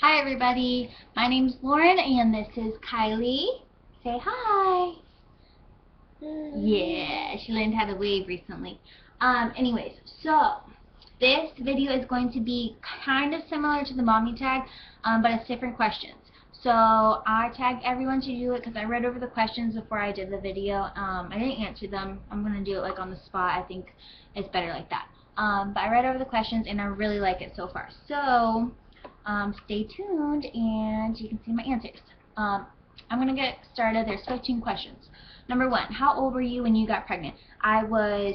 Hi everybody, my name's Lauren and this is Kylie. Say hi. Yeah, she learned how to wave recently. Anyways, so this video is going to be kind of similar to the mommy tag, but it's different questions. So I tagged everyone to do it because I read over the questions before I did the video. I didn't answer them. I'm going to do it like on the spot. I think it's better like that. But I read over the questions and I really like it so far. So stay tuned and you can see my answers. I'm going to get started. There's 15 questions. Number 1, how old were you when you got pregnant? I was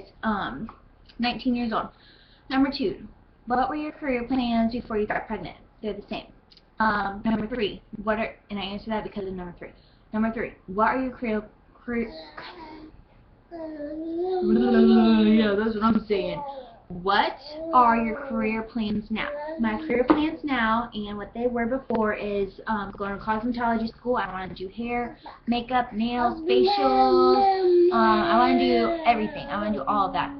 19 years old. Number 2, what were your career plans before you got pregnant? They're the same. Number 3, and I answered that because of number 3. Number 3, what are your career yeah, that's what I'm saying. What are your career plans now? My career plans now and what they were before is going to cosmetology school. I want to do hair, makeup, nails, facials. I want to do everything. I want to do all of that.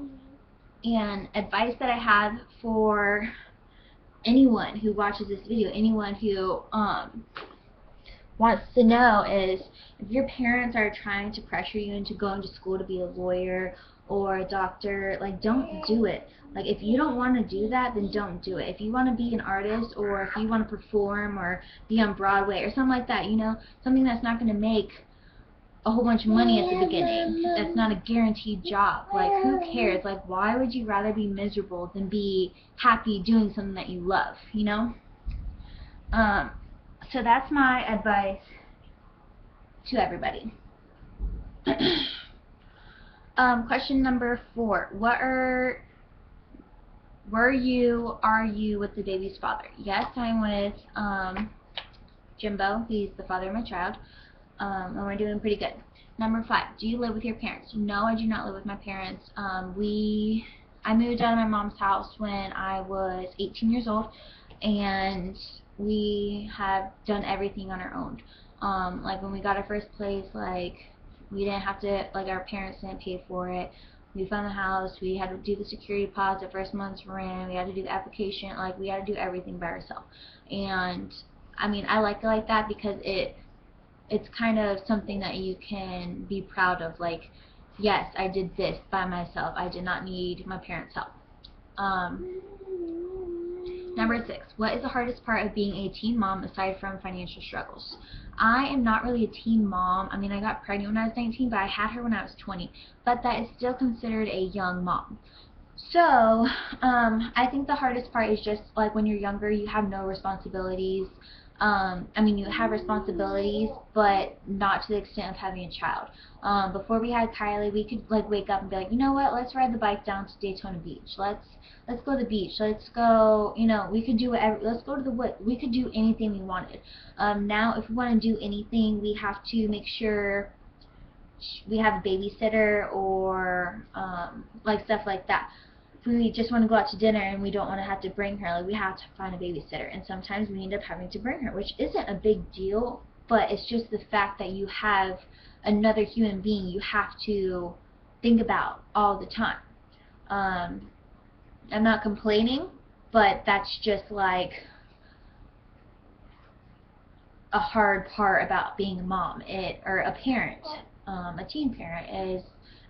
And advice that I have for anyone who watches this video, anyone who wants to know is, if your parents are trying to pressure you into going to school to be a lawyer or a doctor, like, don't do it. Like, if you don't want to do that, then don't do it. If you want to be an artist, or if you want to perform or be on Broadway or something like that, you know, something that's not going to make a whole bunch of money at the beginning, that's not a guaranteed job. Like, who cares? Like, why would you rather be miserable than be happy doing something that you love, you know? So that's my advice to everybody. Question number 4. Are you with the baby's father? Yes, I'm with Jimbo. He's the father of my child. And we're doing pretty good. Number 5. Do you live with your parents? No, I do not live with my parents. I moved out of my mom's house when I was 18 years old, and we have done everything on our own. Like, when we got our first place, like, we didn't have to, like, our parents didn't pay for it. We found the house, we had to do the security deposit, first month's rent, we had to do the application, like, we had to do everything by ourselves. And I mean, I like it like that because it's kind of something that you can be proud of. Like, yes, I did this by myself. I did not need my parents' help. Number 6, what is the hardest part of being a teen mom aside from financial struggles? I am not really a teen mom. I mean, I got pregnant when I was 19, but I had her when I was 20. But that is still considered a young mom. So, I think the hardest part is just, like, when you're younger, you have no responsibilities. I mean, you have responsibilities, but not to the extent of having a child. Before we had Kylie, we could, like, wake up and be like, you know what, let's ride the bike down to Daytona Beach. Let's go to the beach. Let's go, you know, we could do whatever. Let's go to the woods. We could do anything we wanted. Now, if we want to do anything, we have to make sure we have a babysitter or, like, stuff like that. If we just want to go out to dinner and we don't want to have to bring her, like, we have to find a babysitter, and sometimes we end up having to bring her, which isn't a big deal, but it's just the fact that you have another human being you have to think about all the time. I'm not complaining, but that's just, like, a hard part about being a mom, or a parent, a teen parent, is,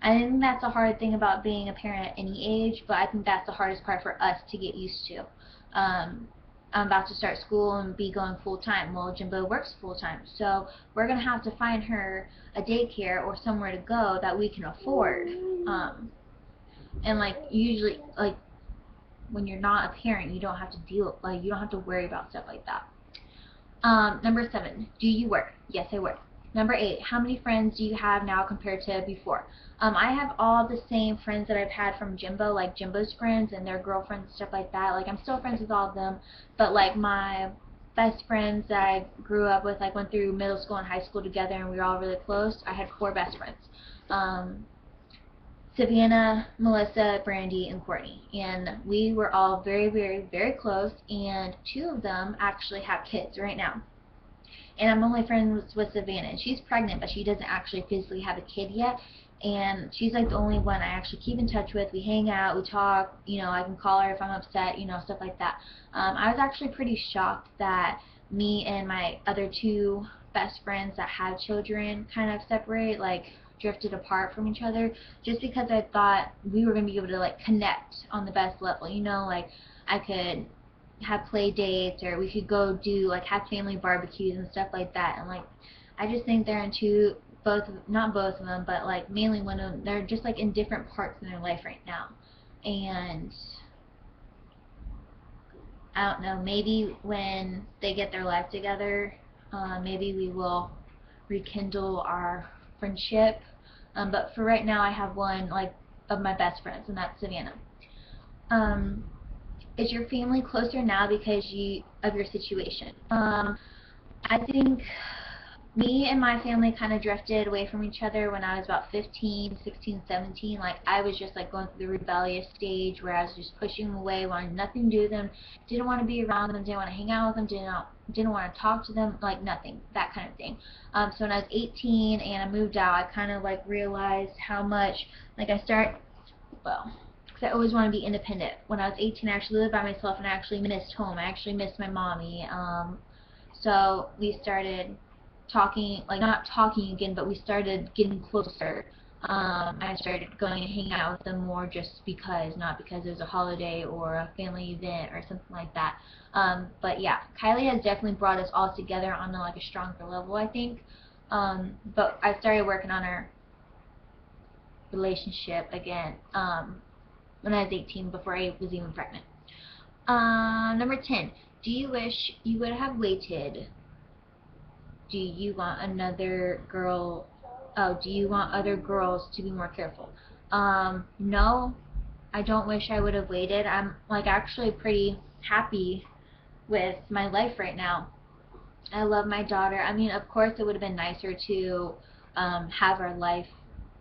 I think that's a hard thing about being a parent at any age, but I think that's the hardest part for us to get used to. I'm about to start school and be going full-time. Well, Jimbo works full-time, so we're going to have to find her a daycare or somewhere to go that we can afford. And, like, usually, like, when you're not a parent, you don't have to you don't have to worry about stuff like that. Number 7, do you work? Yes, I work. Number 8, how many friends do you have now compared to before? I have all the same friends that I've had from Jimbo, like Jimbo's friends and their girlfriends and stuff like that. Like, I'm still friends with all of them, but, like, my best friends that I grew up with, like, went through middle school and high school together and we were all really close. I had 4 best friends. Savannah, Melissa, Brandy, and Courtney, and we were all very, very, very close, and 2 of them actually have kids right now. And I'm only friends with Savannah, and she's pregnant, but she doesn't actually physically have a kid yet, and she's, like, the only one I actually keep in touch with. We hang out, we talk, you know, I can call her if I'm upset, you know, stuff like that. I was actually pretty shocked that me and my other two best friends that have children kind of separate, like drifted apart from each other, just because I thought we were going to be able to like connect on the best level, you know, like I could have play dates, or we could go do like have family barbecues and stuff like that. And like I just think they're into both, not both of them, but like mainly one of them, they're just like in different parts in their life right now. And I don't know, maybe when they get their life together, maybe we will rekindle our friendship. But for right now, I have one like of my best friends, and that's Savannah. Um, is your family closer now because of your situation? I think me and my family kind of drifted away from each other when I was about 15, 16, 17. Like I was just like going through the rebellious stage where I was just pushing them away, wanted nothing to do with them, didn't want to be around them, didn't want to hang out with them, didn't want to talk to them, like nothing, that kind of thing. So when I was 18 and I moved out, I kind of like realized how much, like well, because I always want to be independent. When I was 18, I actually lived by myself, and I actually missed home. I actually missed my mommy. So we started talking, like not talking again, but we started getting closer. I started going and hanging out with them more just because, not because it was a holiday or a family event or something like that. But yeah, Kylie has definitely brought us all together on like a stronger level, I think. But I started working on our relationship again when I was 18, before I was even pregnant. Number 10. Do you wish you would have waited? Do you want another girl? Oh, do you want other girls to be more careful? No, I don't wish I would have waited. I'm like actually pretty happy with my life right now. I love my daughter. I mean, of course, it would have been nicer to have our life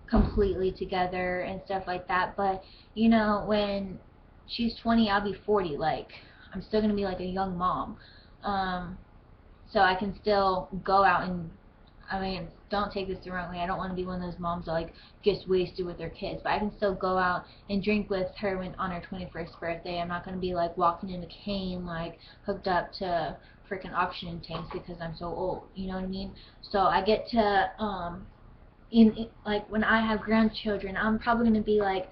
completely together and stuff like that. But you know, when she's 20, I'll be 40. Like, I'm still gonna be like a young mom. So I can still go out and, I mean, don't take this the wrong way. I don't want to be one of those moms that like gets wasted with their kids, but I can still go out and drink with her on her 21st birthday. I'm not going to be like walking in a cane like hooked up to freaking oxygen tanks because I'm so old. You know what I mean? So I get to like when I have grandchildren, I'm probably going to be like,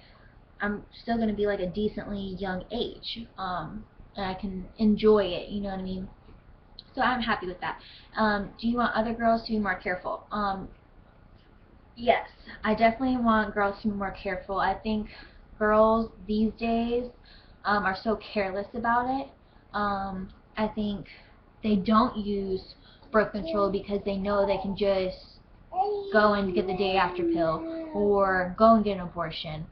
I'm still going to be like a decently young age, and I can enjoy it. You know what I mean? So I'm happy with that. Do you want other girls to be more careful? Yes, I definitely want girls to be more careful. I think girls these days are so careless about it. I think they don't use birth control because they know they can just go and get the day after pill or go and get an abortion.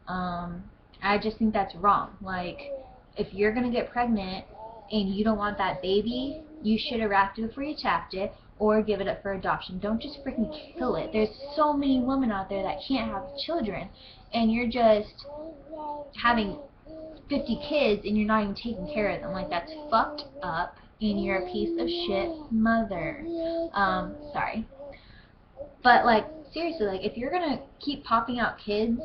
I just think that's wrong. Like, if you're going to get pregnant and you don't want that baby, you should have wrapped it before you tapped it, or give it up for adoption. Don't just freaking kill it. There's so many women out there that can't have children, and you're just having 50 kids and you're not even taking care of them. Like, that's fucked up, and you're a piece of shit mother. Sorry. But, like, seriously, like, if you're gonna keep popping out kids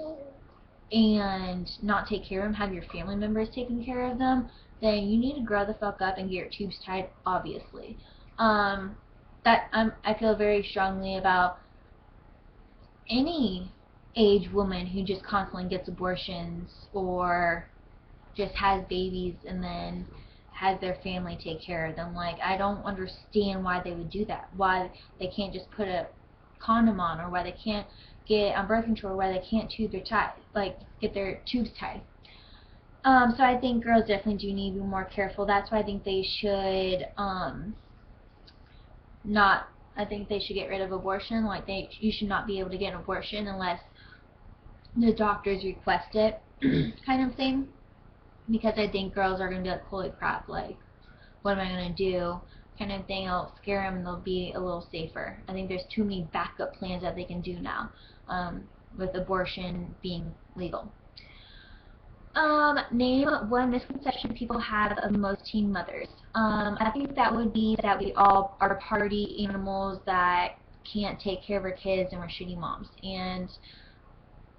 and not take care of them, have your family members taking care of them, then you need to grow the fuck up and get your tubes tied, obviously. I feel very strongly about any age woman who just constantly gets abortions or just has babies and then has their family take care of them. Like, I don't understand why they would do that. Why they can't just put a condom on, or why they can't get on birth control, or why they can't get their tubes tied. So I think girls definitely do need to be more careful. That's why I think they should I think they should get rid of abortion. Like, you should not be able to get an abortion unless the doctors request it, kind of thing. Because I think girls are going to be like, holy crap, like, what am I going to do? Kind of thing. It'll scare them and they'll be a little safer. I think there's too many backup plans that they can do now, with abortion being legal. Name one misconception people have of most teen mothers. I think that would be that we all are party animals that can't take care of our kids and we're shitty moms. And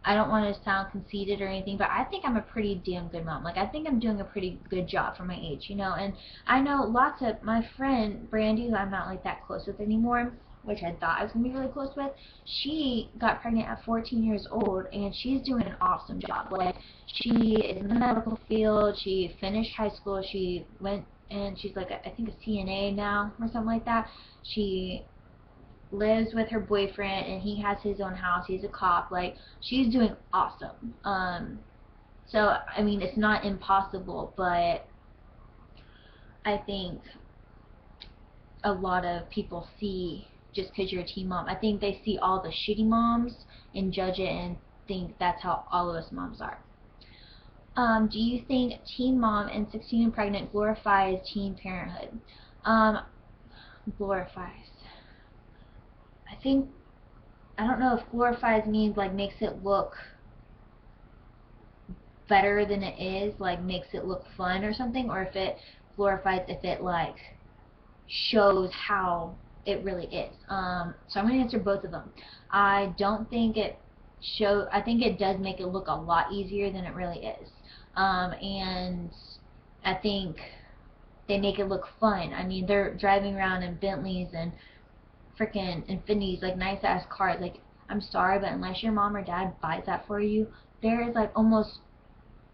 I don't want to sound conceited or anything, but I think I'm a pretty damn good mom. Like, I think I'm doing a pretty good job for my age, you know. And I know lots of my friend Brandy, who I'm not like that close with anymore, which I thought I was gonna be really close with. She got pregnant at 14 years old, and she's doing an awesome job. Like, she is in the medical field. She finished high school. She went and she's like I think a CNA now or something like that. She lives with her boyfriend, and he has his own house. He's a cop. Like, she's doing awesome. So I mean, it's not impossible, but I think a lot of people see, just because you're a teen mom, I think they see all the shitty moms and judge it and think that's how all of us moms are. Do you think teen mom and 16 and pregnant glorifies teen parenthood? Glorifies. I don't know if glorifies means like makes it look better than it is, like makes it look fun or something, or if it glorifies, if it like shows how it really is. So I'm going to answer both of them. I don't think it I think it does make it look a lot easier than it really is. And I think they make it look fun. I mean, they're driving around in Bentleys and freaking Infinities, like nice ass cars. Like, I'm sorry, but unless your mom or dad buys that for you, there is like almost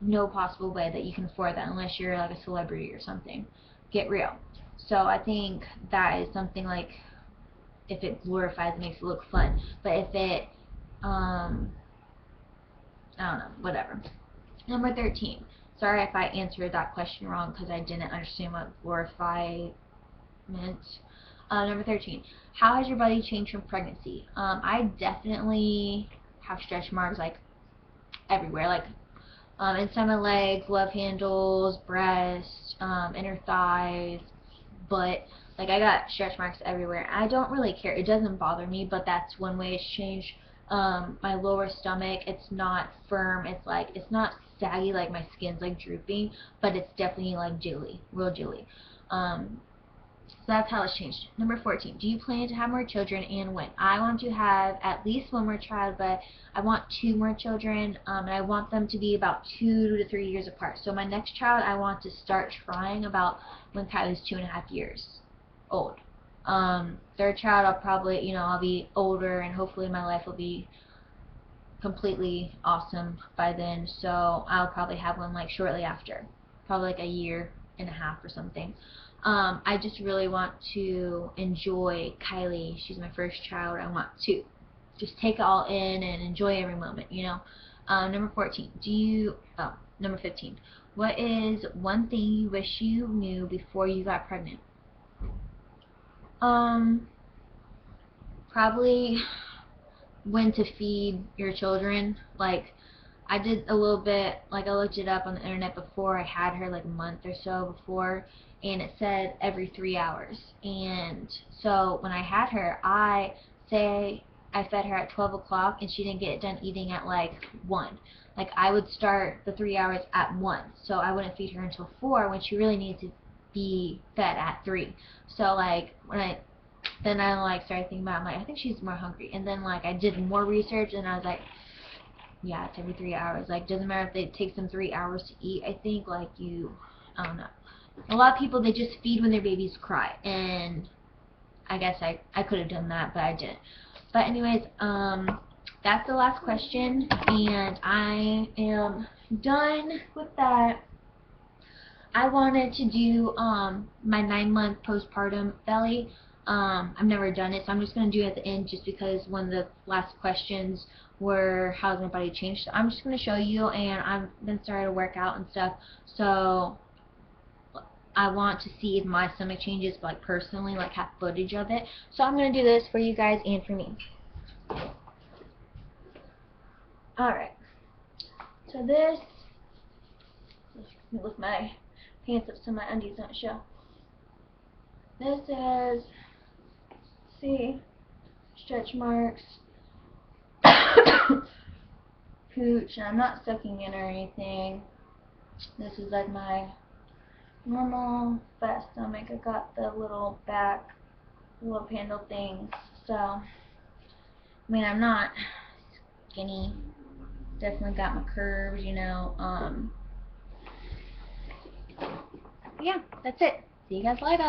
no possible way that you can afford that unless you're like a celebrity or something. Get real. So I think that is something like, if it glorifies, it makes it look fun. But if it, I don't know, whatever. Number 13. Sorry if I answered that question wrong because I didn't understand what glorify meant. Number 13. How has your body changed from pregnancy? I definitely have stretch marks like everywhere, like inside my legs, love handles, breast, inner thighs, butt. Like, I got stretch marks everywhere. I don't really care. It doesn't bother me, but that's one way it's changed. My lower stomach, it's not firm. It's like, it's not saggy, like my skin's like drooping, but it's definitely like jelly, real jelly. So that's how it's changed. Number 14. Do you plan to have more children, and when? I want to have at least one more child, but I want 2 more children, and I want them to be about 2 to 3 years apart. So my next child, I want to start trying about when Kylie's 2.5 years old. Third child, I'll probably, you know, I'll be older, and hopefully my life will be completely awesome by then. So I'll probably have one like shortly after, probably like a year and a half or something. I just really want to enjoy Kylie. She's my first child. I want to just take it all in and enjoy every moment, you know. Number 14. Number 15. What is one thing you wish you knew before you got pregnant? Probably when to feed your children. Like, I did a little bit, like I looked it up on the internet before I had her, like a month or so before, and it said every 3 hours. And so when I had her, I fed her at 12 o'clock and she didn't get done eating at like 1. Like, I would start the 3 hours at 1, so I wouldn't feed her until 4 when she really needed to be fed at 3. So like then I like started thinking about it, I'm like, I think she's more hungry. And then like I did more research and I was like, yeah, it's every 3 hours. Like, doesn't matter if it takes them 3 hours to eat. I think like I don't know. A lot of people, they just feed when their babies cry, and I guess I could have done that, but I didn't. But anyways, that's the last question, and I am done with that. I wanted to do my 9-month postpartum belly. I've never done it, so I'm just going to do it at the end just because one of the last questions were how's my body changed. So I'm just going to show you, and I've been starting to work out and stuff, so I want to see if my stomach changes, like personally, like have footage of it. So I'm going to do this for you guys and for me. Alright, so this, let me lift my pants up so my undies don't show. This is, see, stretch marks, pooch, and I'm not sucking in or anything. This is like my normal fat stomach. I got the little back, little handle things. So, I mean, I'm not skinny, definitely got my curves, yeah, that's it. See you guys later.